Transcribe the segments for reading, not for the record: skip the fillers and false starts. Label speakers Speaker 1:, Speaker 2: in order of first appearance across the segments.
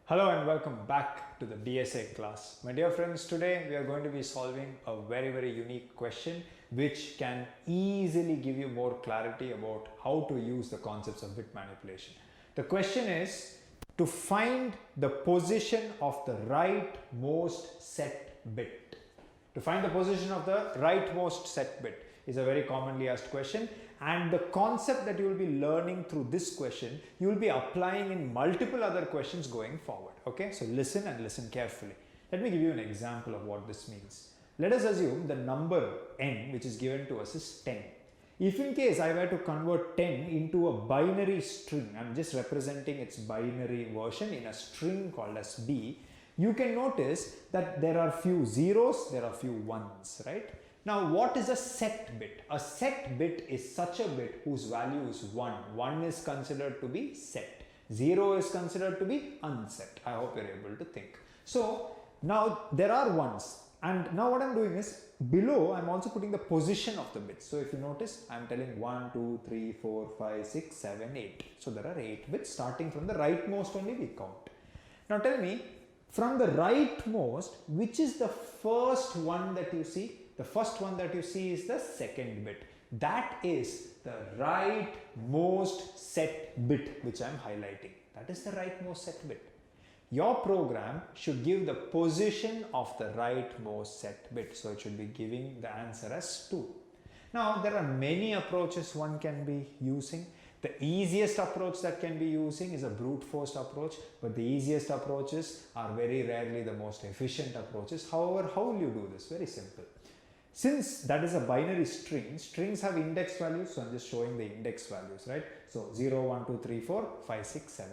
Speaker 1: Hello and welcome back to the DSA class. My dear friends, today we are going to be solving a very unique question which can easily give you more clarity about how to use the concepts of bit manipulation. The question is to find the position of the rightmost set bit. To find the position of the rightmost set bit is a very commonly asked question, and the concept that you will be learning through this question you will be applying in multiple other questions going forward. Okay, so listen and listen carefully. Let me give you an example of what this means. Let us assume the number n which is given to us is 10. If in case I were to convert 10 into a binary string, I am just representing its binary version in a string called as b, you can notice that there are few zeros, there are few ones, right? Now, what is a set bit? A set bit is such a bit whose value is 1. 1 is considered to be set. 0 is considered to be unset. I hope you're able to think. So, now there are ones. And now what I'm doing is, below I'm also putting the position of the bits. So, if you notice, I'm telling 1, 2, 3, 4, 5, 6, 7, 8. So, there are 8 bits starting from the rightmost only we count. Now, tell me, from the rightmost, which is the first one that you see? The first one that you see is the second bit. That is the rightmost set bit which I am highlighting. That is the rightmost set bit. Your program should give the position of the rightmost set bit. So it should be giving the answer as 2. Now there are many approaches one can be using. The easiest approach that can be using is a brute force approach, but the easiest approaches are very rarely the most efficient approaches. However, how will you do this? Very simple. Since that is a binary string, strings have index values, so I am just showing the index values, right? So 0, 1, 2, 3, 4, 5, 6, 7.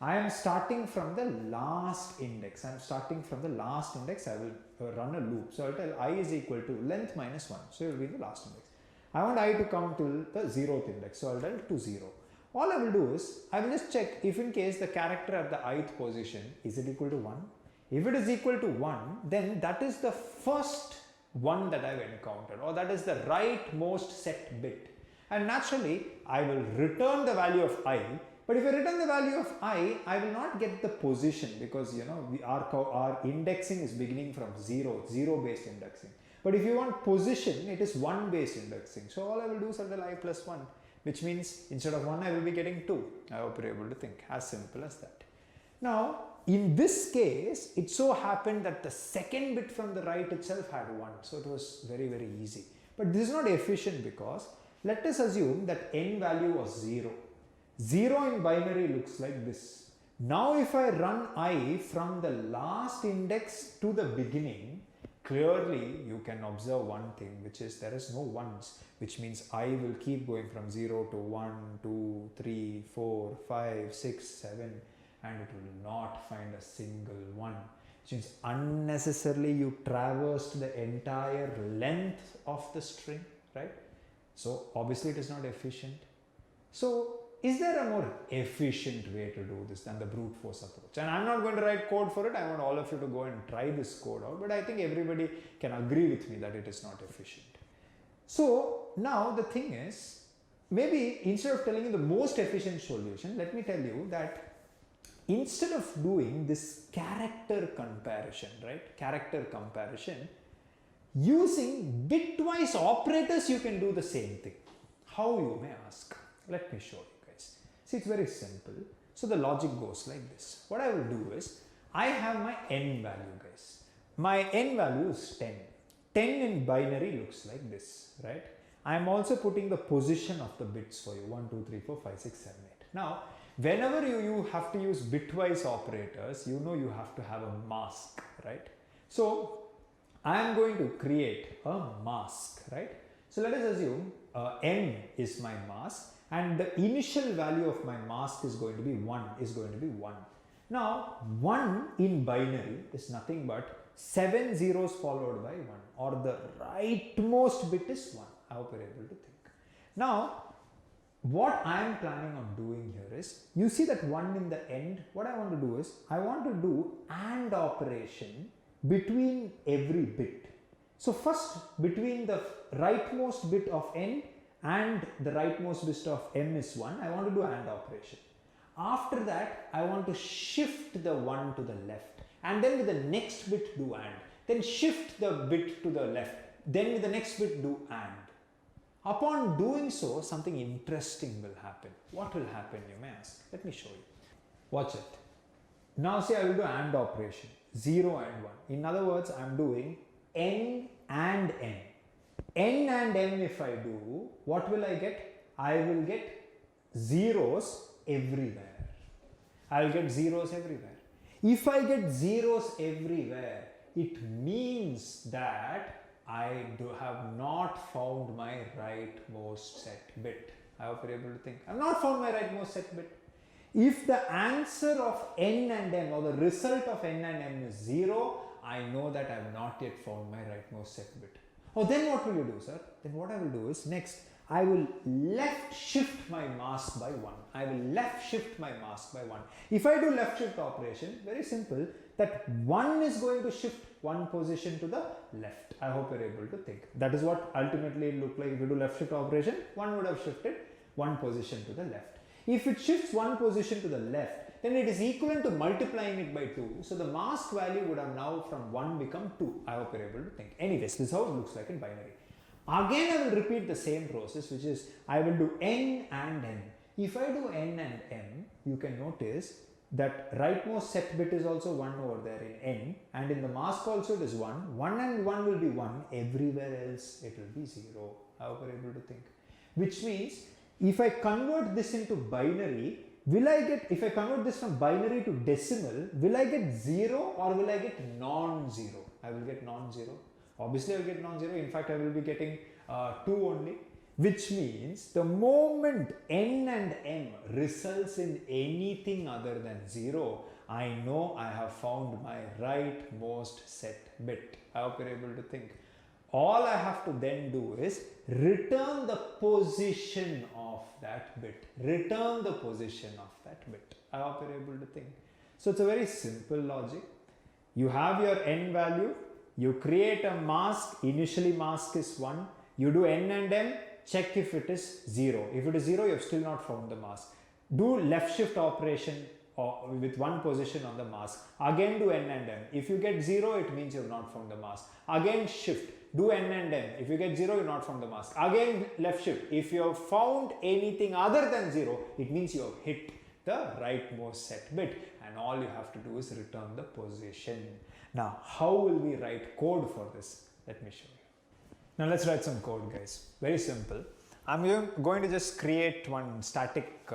Speaker 1: I am starting from the last index. I am starting from the last index. I will run a loop. So I will tell I is equal to length minus 1. So it will be the last index. I want I to come till the 0th index. So I will tell to 0. All I will do is, I will just check if in case the character at the ith position, is it equal to 1? If it is equal to 1, then that is the first one that I have encountered, or that is the rightmost set bit. And naturally, I will return the value of I. But if I return the value of I will not get the position, because you know our indexing is beginning from 0 based indexing. But if you want position, it is 1 based indexing. So all I will do is until I plus 1, which means instead of 1 I will be getting 2. I hope you are able to think. As simple as that. Now, in this case, it so happened that the second bit from the right itself had 1. So it was very easy. But this is not efficient because let us assume that n value was 0. 0 in binary looks like this. Now if I run I from the last index to the beginning, clearly you can observe one thing, which is there is no ones, which means I will keep going from 0 to 1, 2, 3, 4, 5, 6, 7, and it will not find a single one. Which means unnecessarily you traversed the entire length of the string, right? So obviously it is not efficient. So is there a more efficient way to do this than the brute force approach? And I'm not going to write code for it. I want all of you to go and try this code out. But I think everybody can agree with me that it is not efficient. So now the thing is, maybe instead of telling you the most efficient solution, let me tell you that instead of doing this character comparison, right? Character comparison, using bitwise operators, you can do the same thing. How, you may ask? Let me show you guys. See, it's very simple. So the logic goes like this. What I will do is, I have my n value, guys. My n value is 10. 10 in binary looks like this, right? I am also putting the position of the bits for you. 1, 2, 3, 4, 5, 6, 7, 8. Now, whenever you have to use bitwise operators, you know you have to have a mask, right? So, I am going to create a mask, right? So, let us assume n is my mask and the initial value of my mask is going to be 1, Now, 1 in binary is nothing but 7 zeros followed by 1, or the rightmost bit is 1. I hope you are able to think. Now, what I am planning on doing here is, you see that 1 in the end, what I want to do is, I want to do AND operation between every bit. So first, between the rightmost bit of n and the rightmost bit of m is 1, I want to do AND operation. After that, I want to shift the 1 to the left, and then with the next bit do AND. Then shift the bit to the left, then with the next bit do AND. Upon doing so, something interesting will happen. What will happen, you may ask? Let me show you. Watch it. Now see, I will do AND operation, 0 and 1. In other words, I am doing N and M. N and M if I do, what will I get? I will get zeros everywhere. I will get zeros everywhere. If I get zeros everywhere, it means that I have not found my rightmost set bit. I hope you're able to think. I have not found my rightmost set bit. If the answer of N and M or the result of N and M is 0, I know that I have not yet found my rightmost set bit. Oh, then what will you do, sir? Then what I will do is, next, I will left shift my mask by 1. I will left shift my mask by 1. If I do left shift operation, very simple, that 1 is going to shift 1 position to the left. I hope you're able to think. That is what ultimately it looked like. If you do left shift operation, 1 would have shifted 1 position to the left. If it shifts 1 position to the left, then it is equivalent to multiplying it by 2. So the mask value would have now from 1 become 2. I hope you're able to think. Anyways, this is how it looks like in binary. Again, I will repeat the same process, which is I will do N and M. If I do N and M, you can notice that rightmost set bit is also 1 over there in N, and in the mask also it is 1. 1 and 1 will be 1. Everywhere else it will be 0. I hope you're able to think. Which means if I convert this into binary, will I get, if I convert this from binary to decimal, will I get 0 or will I get non-zero? I will get non-zero. Obviously I will get non-zero. In fact, I will be getting 2 only. Which means the moment N and M results in anything other than 0, I know I have found my rightmost set bit. I hope you're able to think. All I have to then do is return the position of that bit. Return the position of that bit. I hope you're able to think. So it's a very simple logic. You have your N value. You create a mask. Initially mask is 1. You do N and M. Check if it is 0. If it is 0, you have still not found the mask. Do left shift operation with 1 position on the mask. Again do N and M. If you get 0, it means you have not found the mask. Again shift. Do N and M. If you get 0, you have not found the mask. Again left shift. If you have found anything other than 0, it means you have hit the rightmost set bit. And all you have to do is return the position. Now, how will we write code for this? Let me show you. Now let's write some code, guys. Very simple. I'm going to just create one static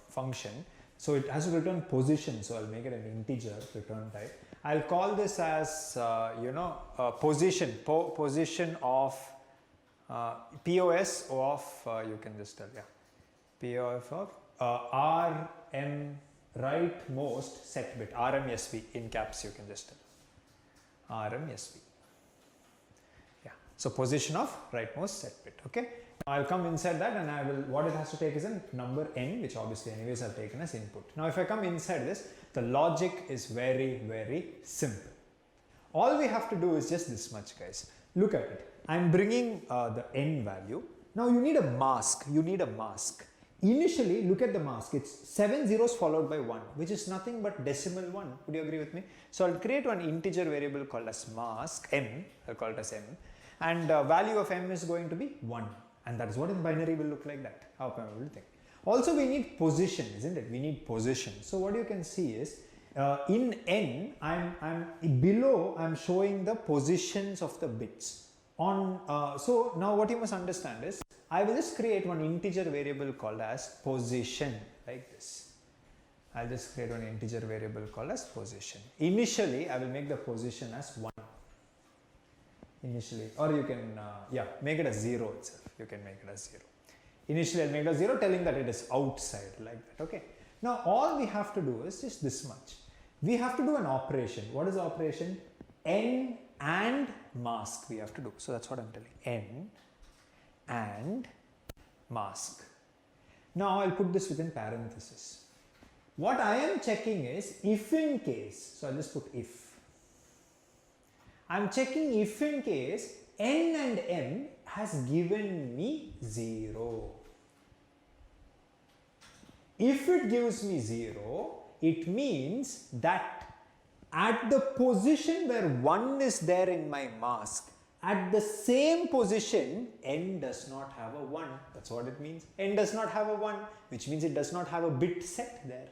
Speaker 1: function. So it has to return position. So I'll make it an integer return type. I'll call this as position of POS of you can just tell POF of RM rightmost set bit, RMSB in caps. You can just tell RMSB. So position of rightmost set bit. Okay. Now I'll come inside that, and I will, what it has to take is a number n, which obviously anyways I've taken as input. Now if I come inside this, the logic is very, very simple. All we have to do is just this much, guys. Look at it. I'm bringing the n value. Now you need a mask. You need a mask. Initially, look at the mask. It's 7 zeros followed by 1, which is nothing but decimal 1. Would you agree with me? So I'll create one integer variable called as mask m. I'll call it as m. And value of m is going to be 1, and that is what in binary will look like that. How can I think? Also we need position, isn't it? We need position. So what you can see is in n, I'm below, I'm showing the positions of the bits. So now what you must understand is I will just create one integer variable called as position, like this. I'll just create one integer variable called as position. Initially I will make the position as 1. Initially, or you can make it as 0 itself. You can make it as 0. Initially I'll make it as 0, telling that it is outside, like that. Okay. Now all we have to do is just this much. We have to do an operation. What is the operation? N and mask we have to do. So that's what I'm telling. N and mask. Now I'll put this within parenthesis. What I am checking is if in case. So I'll just put if. I'm checking if in case n and m has given me 0. If it gives me 0, it means that at the position where 1 is there in my mask, at the same position, n does not have a 1. That's what it means. N does not have a 1, which means it does not have a bit set there.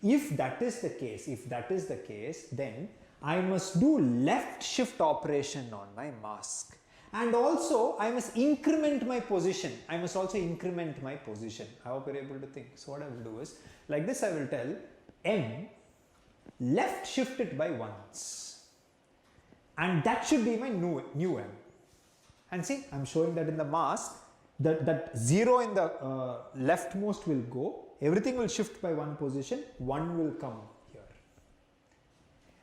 Speaker 1: If that is the case, then I must do left shift operation on my mask. And also, I must increment my position. I must also increment my position. I hope you're able to think. So what I will do is, like this I will tell m, left shift it by once. And that should be my new m. And see, I'm showing that in the mask, that 0 in the leftmost will go. Everything will shift by one position. 1 will come here.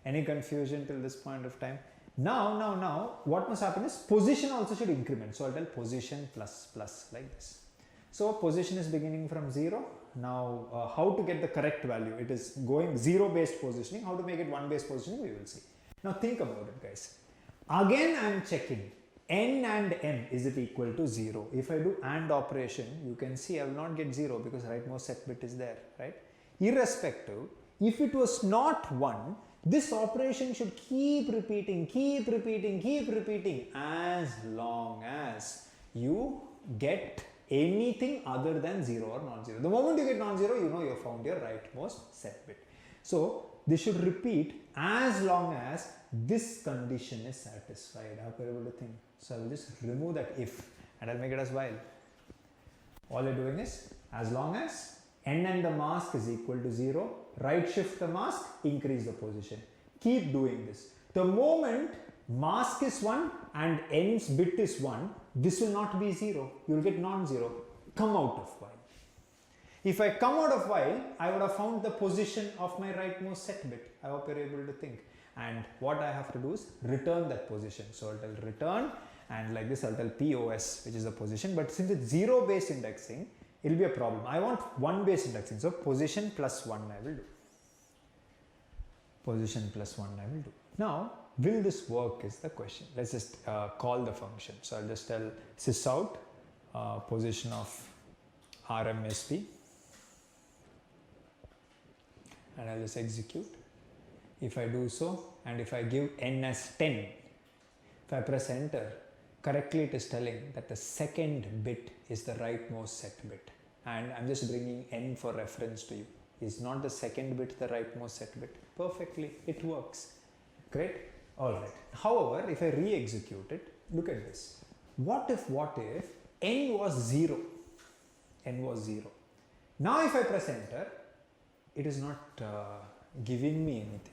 Speaker 1: Any confusion till this point of time? Now, what must happen is position also should increment. So I'll tell position plus like this. So position is beginning from 0. Now how to get the correct value? It is going 0 based positioning. How to make it 1 based positioning? We will see. Now think about it, guys. Again I am checking n and m, is it equal to 0? If I do AND operation, you can see I will not get 0 because rightmost set bit is there, right? Irrespective, if it was not 1, this operation should keep repeating as long as you get anything other than 0 or non-zero. The moment you get non-zero, you know you have found your rightmost set bit. So this should repeat as long as this condition is satisfied. I hope you're able to think. So I will just remove that if and I'll make it as while. All you're doing is, as long as n and the mask is equal to 0, right shift the mask, increase the position. Keep doing this. The moment mask is 1 and n's bit is 1, this will not be 0. You will get non-zero. Come out of while. If I come out of while, I would have found the position of my rightmost set bit. I hope you're able to think. And what I have to do is return that position. So I'll tell return, and like this I'll tell POS, which is the position. But since it's 0 based indexing, it will be a problem. I want 1 based indexing. So position plus 1 I will do. Position plus 1 I will do. Now, will this work is the question. Let's just call the function. So I'll just tell sysout position of RMSP, and I'll just execute. If I do so, and if I give n as 10, if I press enter, correctly it is telling that the second bit is the rightmost set bit. And I'm just bringing n for reference to you. Is not the second bit the rightmost set bit? Perfectly, it works. Great. Alright. However, if I re-execute it, look at this. What if n was 0? N was 0. Now if I press enter, it is not giving me anything.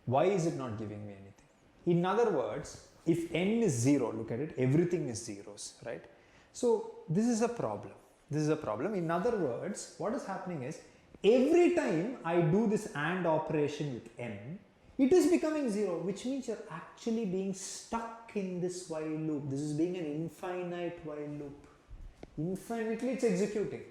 Speaker 1: Why is it not giving me anything? In other words, if n is 0, look at it, everything is zeros, right? So this is a problem. This is a problem. In other words, what is happening is, every time I do this AND operation with n, it is becoming 0, which means you're actually being stuck in this while loop. This is being an infinite while loop. Infinitely it's executing.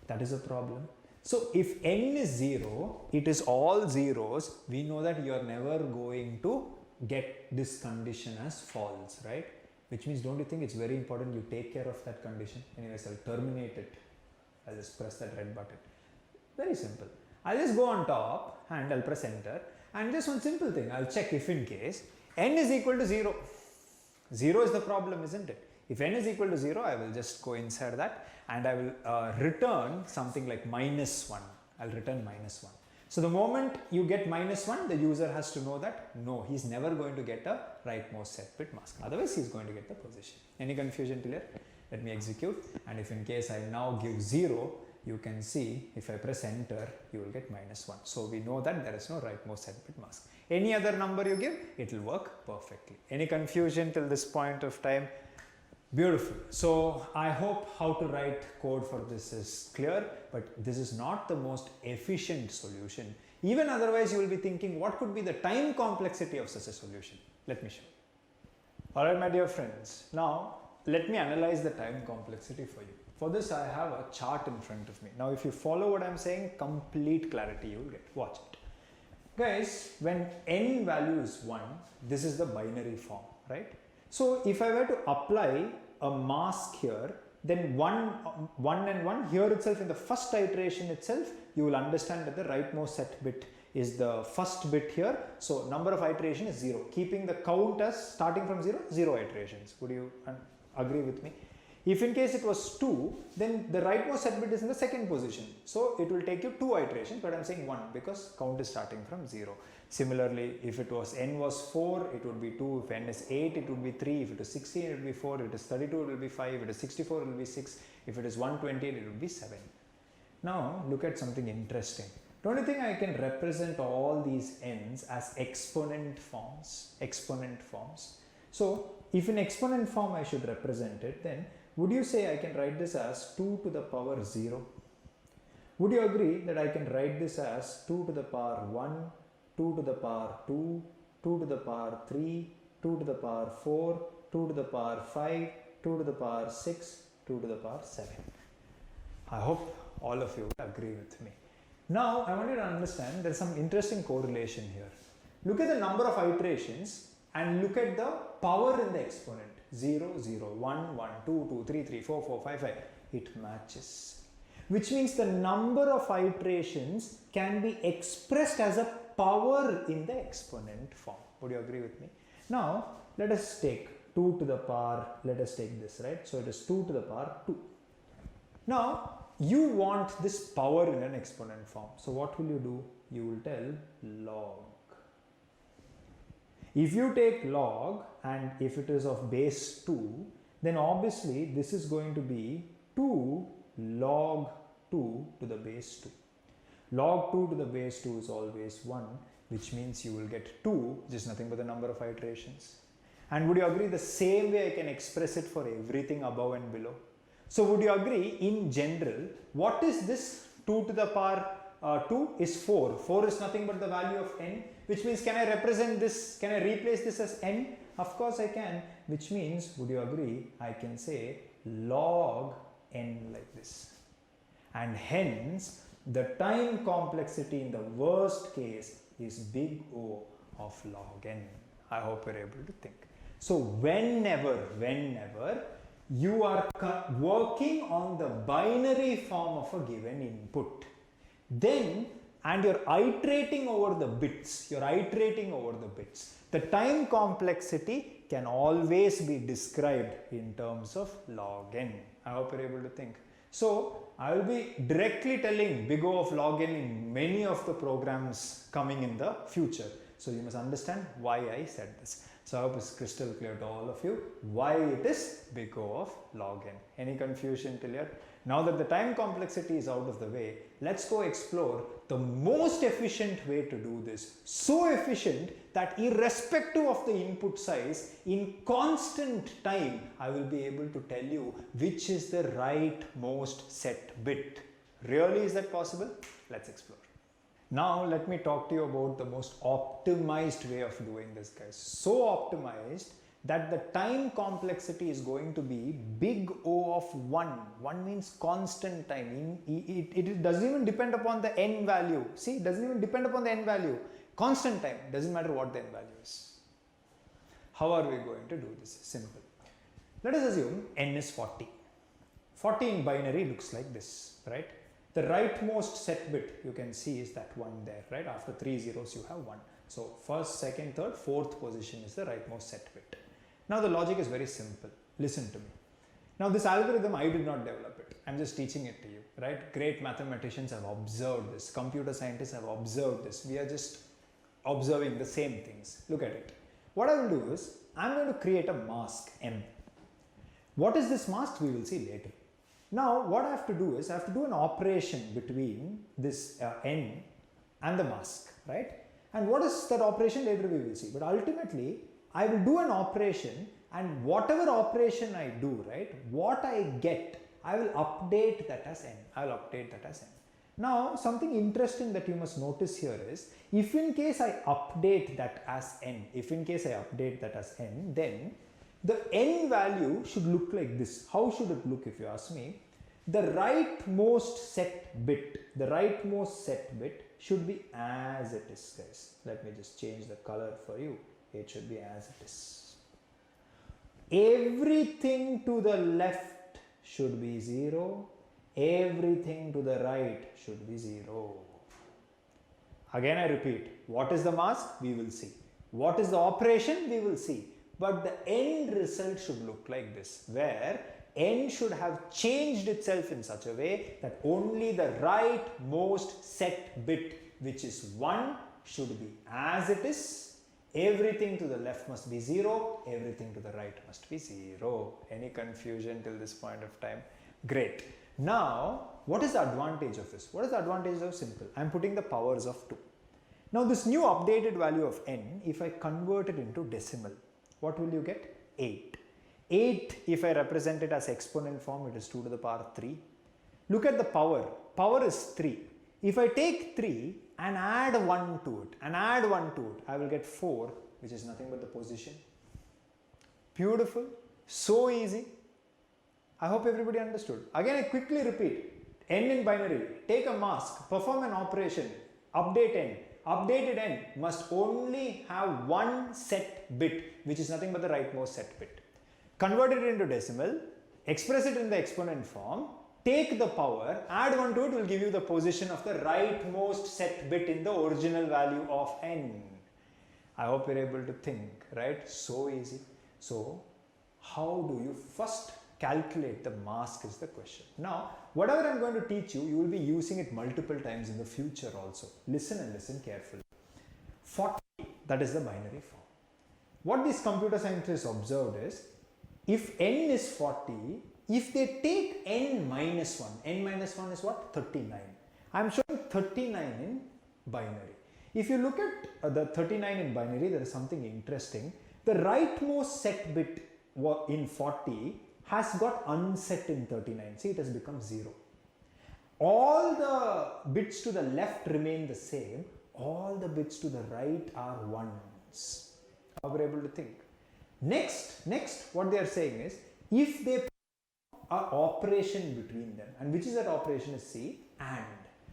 Speaker 1: That is a problem. So if n is 0, it is all zeros, we know that you are never going to get this condition as false, right? Which means, don't you think it's very important you take care of that condition? Anyways, I'll terminate it. I'll just press that red button. Very simple. I'll just go on top and I'll press enter, and just one simple thing, I'll check if in case n is equal to 0. 0 is the problem, isn't it? If n is equal to 0, I will just go inside that and I will return something like -1. I'll return -1. So the moment you get -1, the user has to know that no, he's never going to get a rightmost set bit mask. Otherwise, he's going to get the position. Any confusion till here? Let me execute. And if in case I now give 0, you can see if I press enter, you will get -1. So we know that there is no rightmost set bit mask. Any other number you give, it will work perfectly. Any confusion till this point of time? Beautiful. So I hope how to write code for this is clear, but this is not the most efficient solution. Even otherwise, you will be thinking, what could be the time complexity of such a solution? Let me show you. Alright, my dear friends. Now, let me analyze the time complexity for you. For this, I have a chart in front of me. Now, if you follow what I'm saying, complete clarity you will get. Watch it. Guys, when n value is 1, this is the binary form, right? So if I were to apply a mask here, then 1 and 1 here itself in the first iteration itself, you will understand that the rightmost set bit is the first bit here. So number of iteration is 0, keeping the count as starting from 0, 0 iterations. Would you agree with me? If in case it was 2, then the rightmost set bit is in the second position. So it will take you 2 iterations, but I am saying 1 because count is starting from 0. Similarly, if it was n was 4, it would be 2. If n is 8, it would be 3. If it is 16, it will be 4. If it is 32, it will be 5. If it is 64, it will be 6. If it is 128, it will be 7. Now look at something interesting. Don't you think I can represent all these n's as exponent forms? Exponent forms. So if in exponent form I should represent it, then would you say I can write this as 2 to the power 0? Would you agree that I can write this as 2 to the power 1, 2 to the power 2, 2 to the power 3, 2 to the power 4, 2 to the power 5, 2 to the power 6, 2 to the power 7. I hope all of you agree with me. Now I want you to understand there is some interesting correlation here. Look at the number of iterations and look at the power in the exponent. 0, 0, 1, 1, 2, 2, 3, 3, 4, 4, 5, 5. It matches. Which means the number of iterations can be expressed as a power in the exponent form. Would you agree with me? Now let us take 2 to the power, let us take this, right? So it is 2 to the power 2. Now you want this power in an exponent form. So what will you do? You will tell log. If you take log and if it is of base 2, then obviously this is going to be 2 log 2 to the base 2. Log 2 to the base 2 is always 1, which means you will get 2, which is nothing but the number of iterations. And would you agree the same way I can express it for everything above and below? So would you agree in general, what is this 2 to the power 2 is 4. 4 is nothing but the value of n, which means can I represent this, can I replace this as n? Of course I can, which means would you agree I can say log n like this. And hence the time complexity in the worst case is big O of log n. I hope you're able to think. So whenever you are working on the binary form of a given input, then and you're iterating over the bits, the time complexity can always be described in terms of log n. I hope you're able to think. So I will be directly telling big O of log n in many of the programs coming in the future. So you must understand why I said this. So I hope it's crystal clear to all of you why it is big O of log n. Any confusion till yet? Now that the time complexity is out of the way, let's go explore the most efficient way to do this. So efficient that irrespective of the input size, in constant time, I will be able to tell you which is the rightmost set bit. Really, is that possible? Let's explore. Now let me talk to you about the most optimized way of doing this, guys. So optimized that the time complexity is going to be big O of 1. 1 means constant time. It doesn't even depend upon the n value. See, it doesn't even depend upon the n value. Constant time, doesn't matter what the n value is. How are we going to do this? Simple. Let us assume n is 40. 40 in binary looks like this, right? The rightmost set bit you can see is that one there, right? After 3 zeros you have 1. So first, second, third, fourth position is the rightmost set bit. Now the logic is very simple. Listen to me. Now this algorithm I did not develop it. I'm just teaching it to you, right? Great mathematicians have observed this. Computer scientists have observed this. We are just observing the same things. Look at it. What I will do is I'm going to create a mask M. What is this mask? We will see later. Now what I have to do is I have to do an operation between this n and the mask, right? And what is that operation? Later we will see. But ultimately I will do an operation, and whatever operation I do, right, what I get, I will update that as n. I will update that as n. Now something interesting that you must notice here is, if in case I update that as n, then the n value should look like this. How should it look if you ask me? The rightmost set bit should be as it is, guys. Let me just change the color for you. It should be as it is. Everything to the left should be 0. Everything to the right should be 0. Again I repeat, what is the mask? We will see. What is the operation? We will see. But the end result should look like this, where n should have changed itself in such a way that only the rightmost set bit, which is 1, should be as it is. Everything to the left must be 0, everything to the right must be 0. Any confusion till this point of time? Great. Now, what is the advantage of this? What is the advantage of simple? I am putting the powers of 2. Now, this new updated value of n, if I convert it into decimal, what will you get? 8. 8, if I represent it as exponent form, it is 2 to the power 3. Look at the power. Power is 3. If I take 3 and add 1 to it, I will get 4, which is nothing but the position. Beautiful. So easy. I hope everybody understood. Again, I quickly repeat. N in binary. Take a mask. Perform an operation. Update n. Updated n must only have one set bit, which is nothing but the rightmost set bit. Convert it into decimal. Express it in the exponent form. Take the power. Add 1 to it will give you the position of the rightmost set bit in the original value of n. I hope you're able to think, right? So easy. So, how do you first calculate the mask is the question. Now, whatever I'm going to teach you, you will be using it multiple times in the future also. Listen and listen carefully. 40, that is the binary form. What these computer scientists observed is, if n is 40, if they take n minus 1 is what? 39. I'm showing 39 in binary. If you look at the 39 in binary, there is something interesting. The rightmost set bit in 40 has got unset in 39. See, it has become 0. All the bits to the left remain the same. All the bits to the right are 1s. How are we able to think? Next, what they are saying is, if they put an operation between them, and which is that operation is C, and.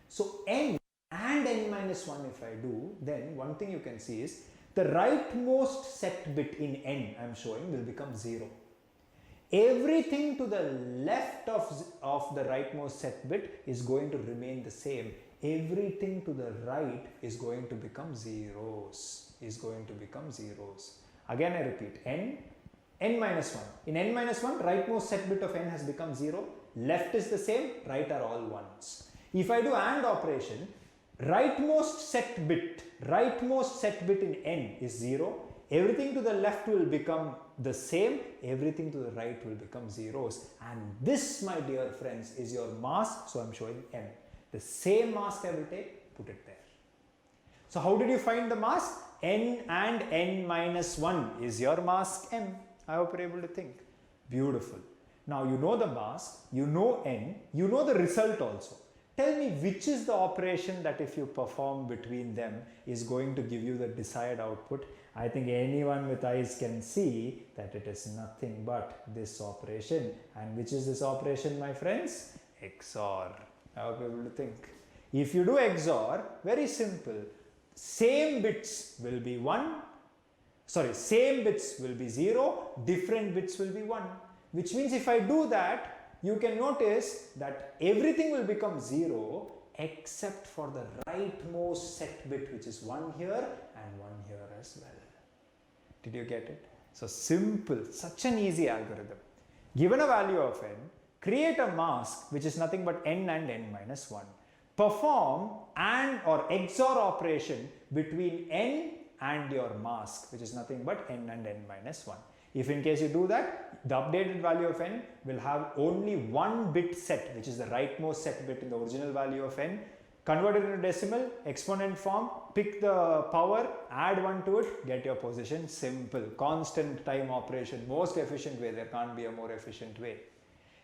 Speaker 1: So, n and n minus 1 if I do, then one thing you can see is, the rightmost set bit in n I am showing will become 0. Everything to the left of the rightmost set bit is going to remain the same. Everything to the right is going to become zeros. Again I repeat, n minus 1. In n minus 1, rightmost set bit of n has become 0. Left is the same, right are all 1s. If I do AND operation, rightmost set bit in n is 0. Everything to the left will become the same, everything to the right will become zeros, and this, my dear friends, is your mask. So I am showing m. The same mask I will take, put it there. So how did you find the mask? N and n minus 1 is your mask m. I hope you're able to think. Beautiful. Now you know the mask, you know n, you know the result also. Tell me which is the operation that if you perform between them is going to give you the desired output. I think anyone with eyes can see that it is nothing but this operation. And which is this operation, my friends? XOR. I hope you're able to think. If you do XOR, very simple. Same bits will be 0, different bits will be 1. Which means if I do that, you can notice that everything will become 0 except for the rightmost set bit, which is 1 here and 1 here as well. Did you get it? So simple, such an easy algorithm. Given a value of n, create a mask which is nothing but n and n minus 1. Perform AND or XOR operation between n and your mask, which is nothing but n and n minus 1. If in case you do that, the updated value of n will have only one bit set, which is the rightmost set bit in the original value of n. Convert it into decimal, exponent form, pick the power, add 1 to it, get your position. Simple, constant time operation, most efficient way. There can't be a more efficient way.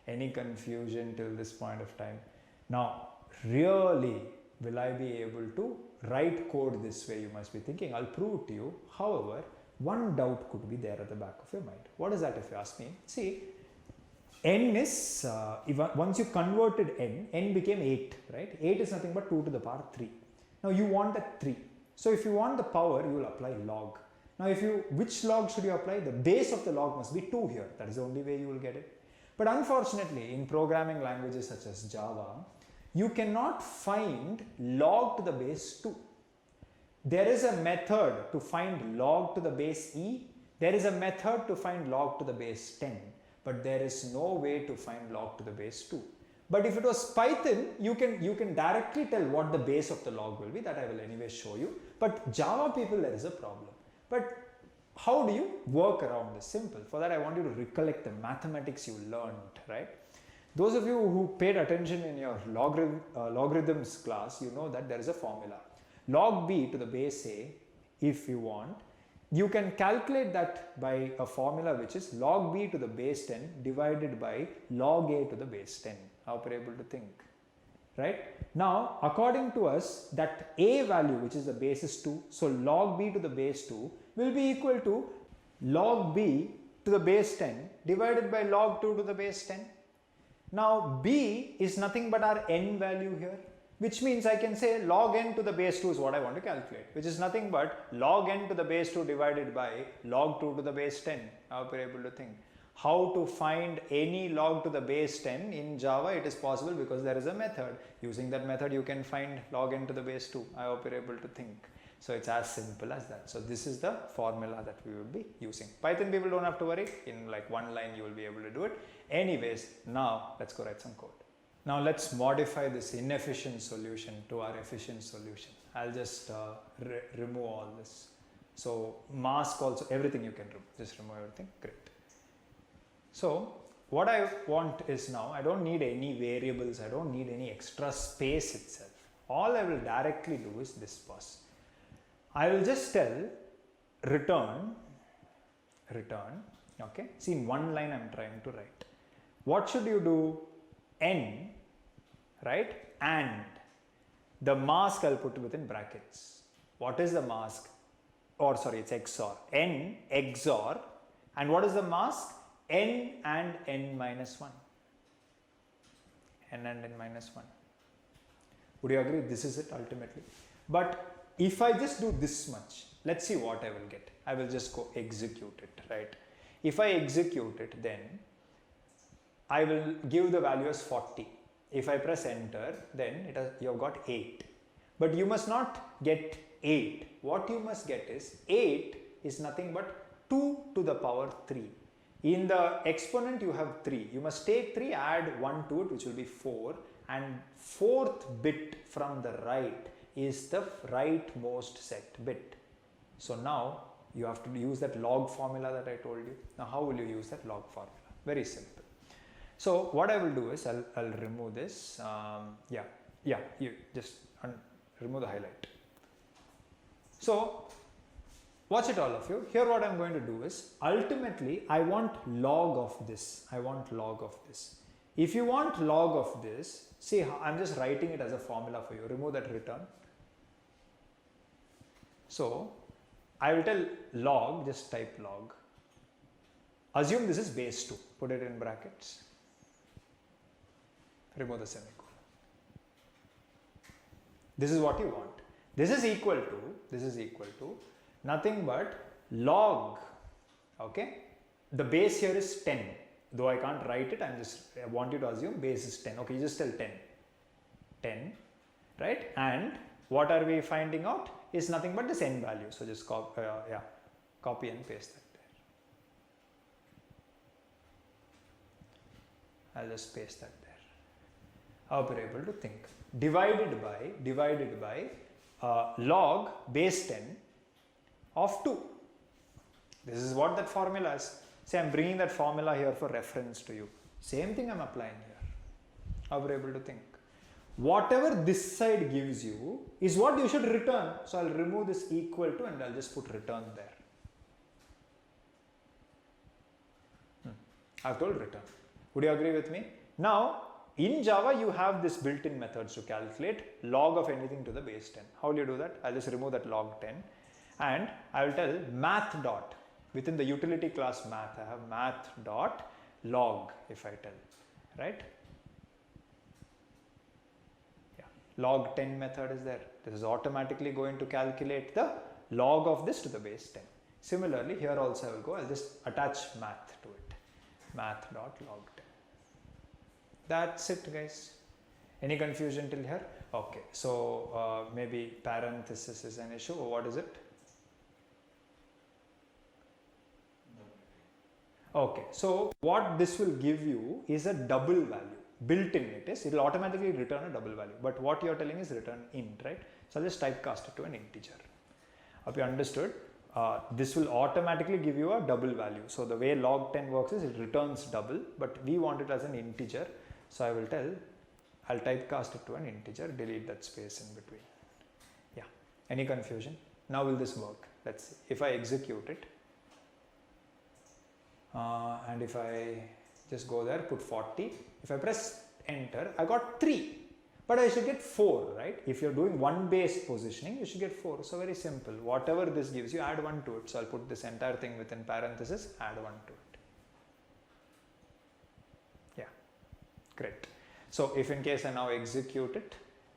Speaker 1: Any confusion till this point of time? Now, really, will I be able to write code this way? You must be thinking. I'll prove it to you. However, one doubt could be there at the back of your mind. What is that if you ask me? See, n is, once you converted n became 8, right? 8 is nothing but 2 to the power 3. Now you want a 3. So if you want the power, you will apply log. Now which log should you apply? The base of the log must be 2 here. That is the only way you will get it. But unfortunately, in programming languages such as Java, you cannot find log to the base 2. There is a method to find log to the base e. There is a method to find log to the base 10. But there is no way to find log to the base 2. But if it was Python, you can directly tell what the base of the log will be. That I will anyway show you. But Java people, there is a problem. But how do you work around this? Simple. For that, I want you to recollect the mathematics you learned, right? Those of you who paid attention in your logarithms class, you know that there is a formula. Log b to the base a, if you want, you can calculate that by a formula which is log b to the base 10 divided by log a to the base 10. I hope you're able to think, right? Now, according to us, that a value, which is the base, is 2. So, log b to the base 2 will be equal to log b to the base 10 divided by log 2 to the base 10. Now, b is nothing but our n value here, which means I can say log n to the base 2 is what I want to calculate, which is nothing but log n to the base 2 divided by log 2 to the base 10. I hope you're able to think. How to find any log to the base 10 in Java? It is possible because there is a method. Using that method, you can find log n to the base 2. I hope you're able to think. So it's as simple as that. So this is the formula that we will be using. Python people don't have to worry. In like one line, you will be able to do it. Anyways, now let's go write some code. Now let's modify this inefficient solution to our efficient solution. I'll just remove all this. So mask also, everything you can remove. Just remove everything. Great. So what I want is now, I don't need any variables. I don't need any extra space itself. All I will directly do is this pass. I will just tell return, okay. See, in one line I am trying to write. What should you do? N, right? And the mask I'll put within brackets. What is the mask? Or sorry, it's XOR. N XOR. And what is the mask? N and n minus 1. N and n minus 1. Would you agree? This is it ultimately. But if I just do this much, let's see what I will get. I will just go execute it, right? If I execute it, then I will give the value as 40. If I press enter, then you have got 8. But you must not get 8. What you must get is 8 is nothing but 2 to the power 3. In the exponent you have 3. You must take 3, add 1 to it, which will be 4. And fourth bit from the right is the rightmost set bit. So now you have to use that log formula that I told you. Now how will you use that log formula? Very simple. So what I will do is I'll remove this. You just remove the highlight. So watch it all of you. Here what I'm going to do is ultimately I want log of this. I want log of this. If you want log of this, see, I'm just writing it as a formula for you. Remove that return. So I will tell log, just type log. Assume this is base 2. Put it in brackets. Remove the semicolon. This is what you want. This is equal to nothing but log, okay? The base here is 10. Though I can't write it, I want you to assume base is 10. Okay, you just tell 10. 10, right? And what are we finding out? Is nothing but this n value. So just copy and paste that there. I'll just paste that there. I hope you're able to think. Divided by log base 10 of 2. This is what that formula is. See, I'm bringing that formula here for reference to you. Same thing I'm applying here. How are you able to think? Whatever this side gives you is what you should return. So I'll remove this equal to and I'll just put return there. I've told return. Would you agree with me? Now, in Java, you have this built-in methods to calculate log of anything to the base 10. How will you do that? I'll just remove that log 10 and I will tell math dot. Within the utility class math, I have math dot log if I tell, right? Yeah, log 10 method is there. This is automatically going to calculate the log of this to the base 10. Similarly, here also I will go, I'll just attach math to it. Math dot log 10. That's it, guys. Any confusion till here? Okay, so maybe parenthesis is an issue, or what is it? Okay, so what this will give you is a double value. Built in it will automatically return a double value, but what you are telling is return int, right? So I'll just typecast it to an integer. Hope you understood. This will automatically give you a double value. So the way log10 works is it returns double, but we want it as an integer. So I will I'll typecast it to an integer, delete that space in between. Yeah, any confusion? Now will this work? Let's see. If I execute it, and if I just go there, put 40, if I press enter, I got 3, but I should get 4, right? If you're doing one base positioning, you should get 4. So very simple. Whatever this gives you, add 1 to it. So I'll put this entire thing within parenthesis, add 1 to it. Yeah, great. So if in case I now execute it,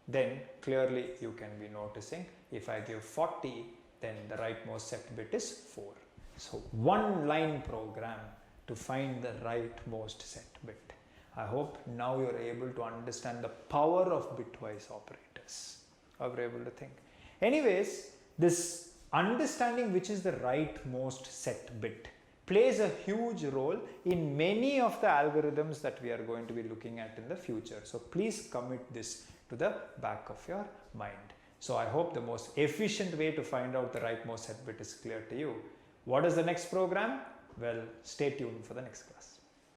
Speaker 1: then clearly you can be noticing if I give 40, then the rightmost set bit is 4. So one line program to find the rightmost set bit. I hope now you're able to understand the power of bitwise operators. How you're able to think. Anyways, this understanding which is the rightmost set bit plays a huge role in many of the algorithms that we are going to be looking at in the future. So please commit this to the back of your mind. So I hope the most efficient way to find out the rightmost set bit is clear to you. What is the next program? Well, stay tuned for the next class.